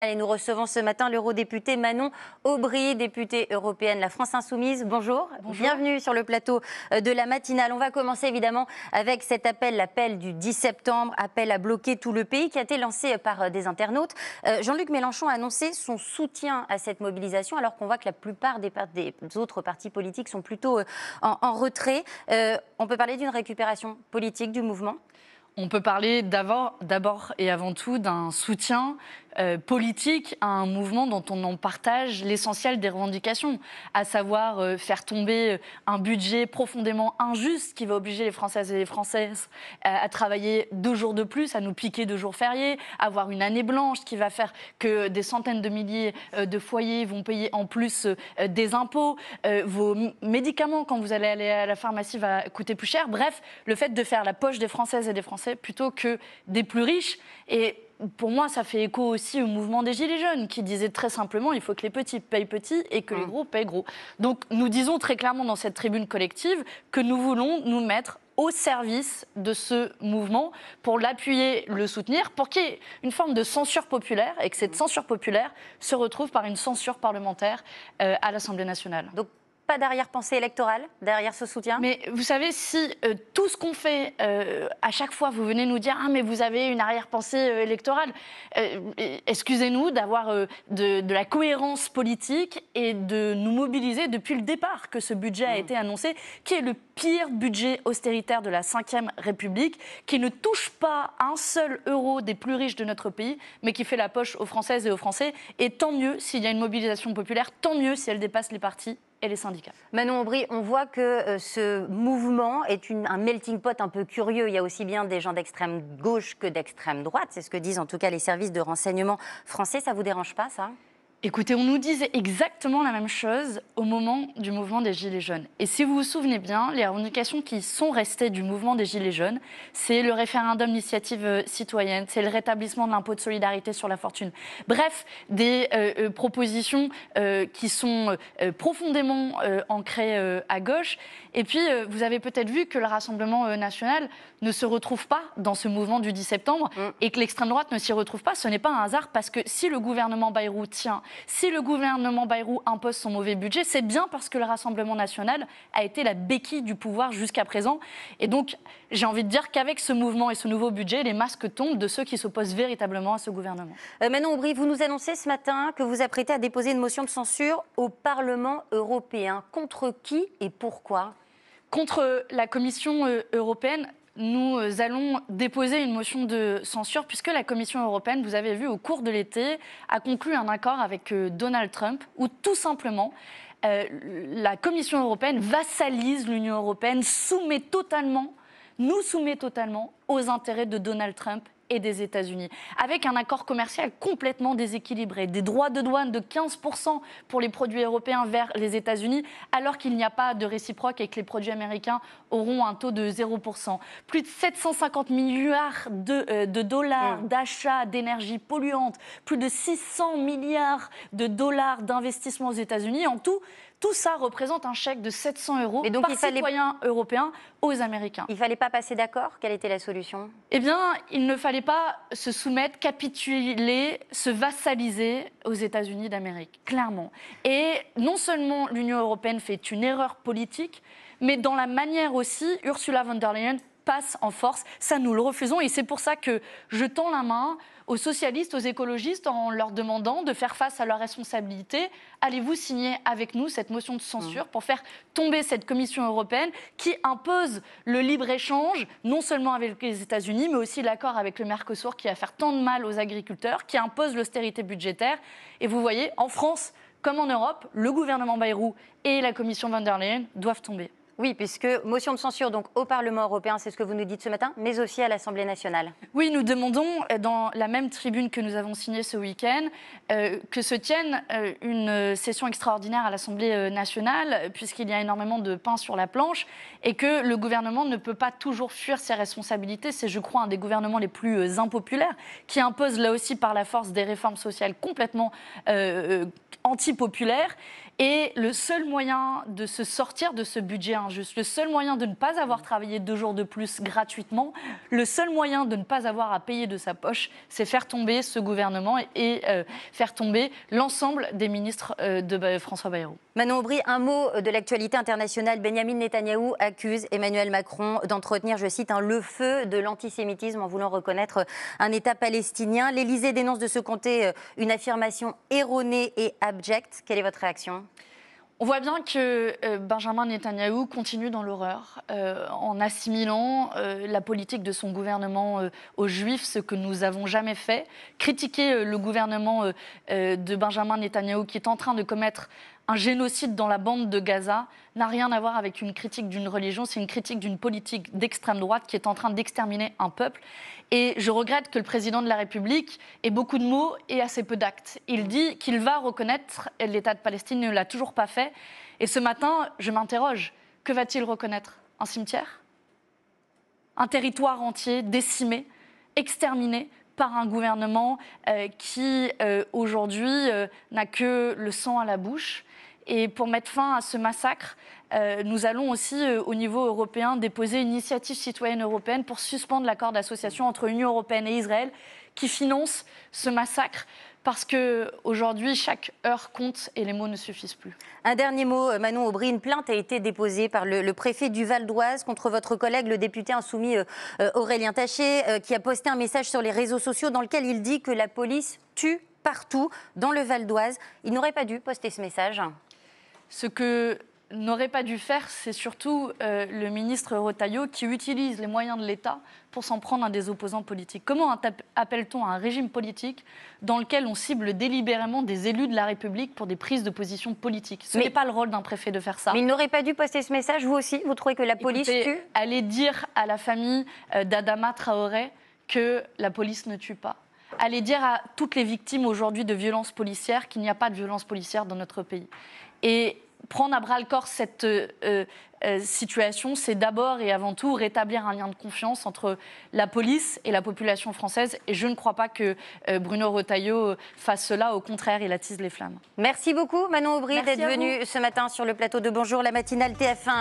Et nous recevons ce matin l'eurodéputée Manon Aubry, députée européenne La France Insoumise. Bonjour. Bonjour. Bienvenue sur le plateau de la matinale. On va commencer évidemment avec cet appel, l'appel du 10 septembre, appel à bloquer tout le pays qui a été lancé par des internautes. Jean-Luc Mélenchon a annoncé son soutien à cette mobilisation alors qu'on voit que la plupart des autres partis politiques sont plutôt en retrait. On peut parler d'une récupération politique du mouvement ? On peut parler d'abord et avant tout d'un soutien politique à un mouvement dont on en partage l'essentiel des revendications, à savoir faire tomber un budget profondément injuste qui va obliger les Françaises et les Français à travailler 2 jours de plus, à nous piquer 2 jours fériés, avoir une année blanche qui va faire que des centaines de milliers de foyers vont payer en plus des impôts, vos médicaments quand vous allez aller à la pharmacie va coûter plus cher. Bref, le fait de faire la poche des Françaises et des Français plutôt que des plus riches. Et pour moi, ça fait écho aussi au mouvement des Gilets jaunes qui disait très simplement il faut que les petits payent petits et que les gros payent gros. Donc nous disons très clairement dans cette tribune collective que nous voulons nous mettre au service de ce mouvement pour l'appuyer, le soutenir, pour qu'il y ait une forme de censure populaire et que cette censure populaire se retrouve par une censure parlementaire à l'Assemblée nationale. Donc, pas d'arrière-pensée électorale derrière ce soutien ? Mais vous savez, si tout ce qu'on fait, à chaque fois, vous venez nous dire « Ah, mais vous avez une arrière-pensée électorale », excusez-nous d'avoir de la cohérence politique et de nous mobiliser depuis le départ que ce budget a été annoncé, qui est le pire budget austéritaire de la Ve République, qui ne touche pas un seul euro des plus riches de notre pays, mais qui fait la poche aux Françaises et aux Français. Et tant mieux s'il y a une mobilisation populaire, tant mieux si elle dépasse les partis et les syndicats. Manon Aubry, on voit que ce mouvement est un melting pot un peu curieux. Il y a aussi bien des gens d'extrême gauche que d'extrême droite. C'est ce que disent en tout cas les services de renseignement français. Ça ne vous dérange pas, ça ? Écoutez, on nous disait exactement la même chose au moment du mouvement des Gilets jaunes. Et si vous vous souvenez bien, les revendications qui sont restées du mouvement des Gilets jaunes, c'est le référendum d'initiative citoyenne, c'est le rétablissement de l'impôt de solidarité sur la fortune. Bref, des propositions qui sont profondément ancrées à gauche. Et puis, vous avez peut-être vu que le Rassemblement national ne se retrouve pas dans ce mouvement du 10 septembre et que l'extrême droite ne s'y retrouve pas. Ce n'est pas un hasard parce que si le gouvernement Bayrou tient, si le gouvernement Bayrou impose son mauvais budget, c'est bien parce que le Rassemblement national a été la béquille du pouvoir jusqu'à présent. Et donc, j'ai envie de dire qu'avec ce mouvement et ce nouveau budget, les masques tombent de ceux qui s'opposent véritablement à ce gouvernement. Manon Aubry, vous nous annoncez ce matin que vous apprêtez à déposer une motion de censure au Parlement européen. Contre qui et pourquoi ? Contre la Commission européenne. Nous allons déposer une motion de censure puisque la Commission européenne, vous avez vu, au cours de l'été, a conclu un accord avec Donald Trump où tout simplement la Commission européenne vassalise l'Union européenne, nous soumet totalement aux intérêts de Donald Trump et des États-Unis, avec un accord commercial complètement déséquilibré, des droits de douane de 15% pour les produits européens vers les États-Unis, alors qu'il n'y a pas de réciproque et que les produits américains auront un taux de 0%. Plus de 750 milliards de dollars d'achats d'énergie polluante, plus de 600 milliards de dollars d'investissement aux États-Unis. En tout ça représente un chèque de 700 € Et donc, par citoyen européen aux Américains. Il ne fallait pas passer d'accord ? Quelle était la solution ? Eh bien, il ne fallait pas se soumettre, capituler, se vassaliser aux États-Unis d'Amérique, clairement. Et non seulement l'Union européenne fait une erreur politique, mais dans la manière aussi, Ursula von der Leyen passe en force. Ça, nous le refusons. Et c'est pour ça que je tends la main aux socialistes, aux écologistes, en leur demandant de faire face à leurs responsabilités. Allez-vous signer avec nous cette motion de censure pour faire tomber cette Commission européenne qui impose le libre-échange, non seulement avec les États-Unis, mais aussi l'accord avec le Mercosur qui va faire tant de mal aux agriculteurs, qui impose l'austérité budgétaire. Et vous voyez, en France comme en Europe, le gouvernement Bayrou et la Commission von der Leyen doivent tomber. Oui, puisque motion de censure donc au Parlement européen, c'est ce que vous nous dites ce matin, mais aussi à l'Assemblée nationale. Oui, nous demandons, dans la même tribune que nous avons signée ce week-end, que se tienne une session extraordinaire à l'Assemblée nationale, puisqu'il y a énormément de pain sur la planche, et que le gouvernement ne peut pas toujours fuir ses responsabilités. C'est, je crois, un des gouvernements les plus impopulaires, qui impose là aussi par la force des réformes sociales complètement antipopulaires. Et le seul moyen de se sortir de ce budget injuste. Le seul moyen de ne pas avoir travaillé 2 jours de plus gratuitement, le seul moyen de ne pas avoir à payer de sa poche, c'est faire tomber ce gouvernement et faire tomber l'ensemble des ministres de François Bayrou. Manon Aubry, un mot de l'actualité internationale. Benyamin Netanyahou accuse Emmanuel Macron d'entretenir, je cite, le feu de l'antisémitisme en voulant reconnaître un État palestinien. L'Élysée dénonce de ce côté une affirmation erronée et abjecte. Quelle est votre réaction ? On voit bien que Benjamin Netanyahou continue dans l'horreur en assimilant la politique de son gouvernement aux Juifs, ce que nous n'avons jamais fait. Critiquer le gouvernement de Benjamin Netanyahou qui est en train de commettre un génocide dans la bande de Gaza n'a rien à voir avec une critique d'une religion, c'est une critique d'une politique d'extrême droite qui est en train d'exterminer un peuple. Et je regrette que le président de la République ait beaucoup de mots et assez peu d'actes. Il dit qu'il va reconnaître l'État de Palestine, ne l'a toujours pas fait. Et ce matin, je m'interroge, que va-t-il reconnaître ? Un cimetière ? Un territoire entier décimé, exterminé par un gouvernement qui, aujourd'hui, n'a que le sang à la bouche. Et pour mettre fin à ce massacre, nous allons aussi, au niveau européen, déposer une initiative citoyenne européenne pour suspendre l'accord d'association entre l'Union européenne et Israël qui finance ce massacre. Parce qu'aujourd'hui, chaque heure compte et les mots ne suffisent plus. Un dernier mot, Manon Aubry. Une plainte a été déposée par le préfet du Val d'Oise contre votre collègue, le député insoumis Aurélien Taché, qui a posté un message sur les réseaux sociaux dans lequel il dit que la police tue partout dans le Val d'Oise. Il n'aurait pas dû poster ce message. Ce que n'aurait pas dû faire, c'est surtout le ministre Retailleau qui utilise les moyens de l'État pour s'en prendre à des opposants politiques. Comment appelle-t-on un régime politique dans lequel on cible délibérément des élus de la République pour des prises de position politiques ? Ce n'est pas le rôle d'un préfet de faire ça. Mais il n'aurait pas dû poster ce message, vous aussi ? Vous trouvez que la police tue ? Allez dire à la famille d'Adama Traoré que la police ne tue pas. Allez dire à toutes les victimes aujourd'hui de violences policières qu'il n'y a pas de violence policière dans notre pays. Et prendre à bras-le-corps cette situation, c'est d'abord et avant tout rétablir un lien de confiance entre la police et la population française. Et je ne crois pas que Bruno Retailleau fasse cela. Au contraire, il attise les flammes. Merci beaucoup, Manon Aubry, d'être venue ce matin sur le plateau de Bonjour la matinale TF1.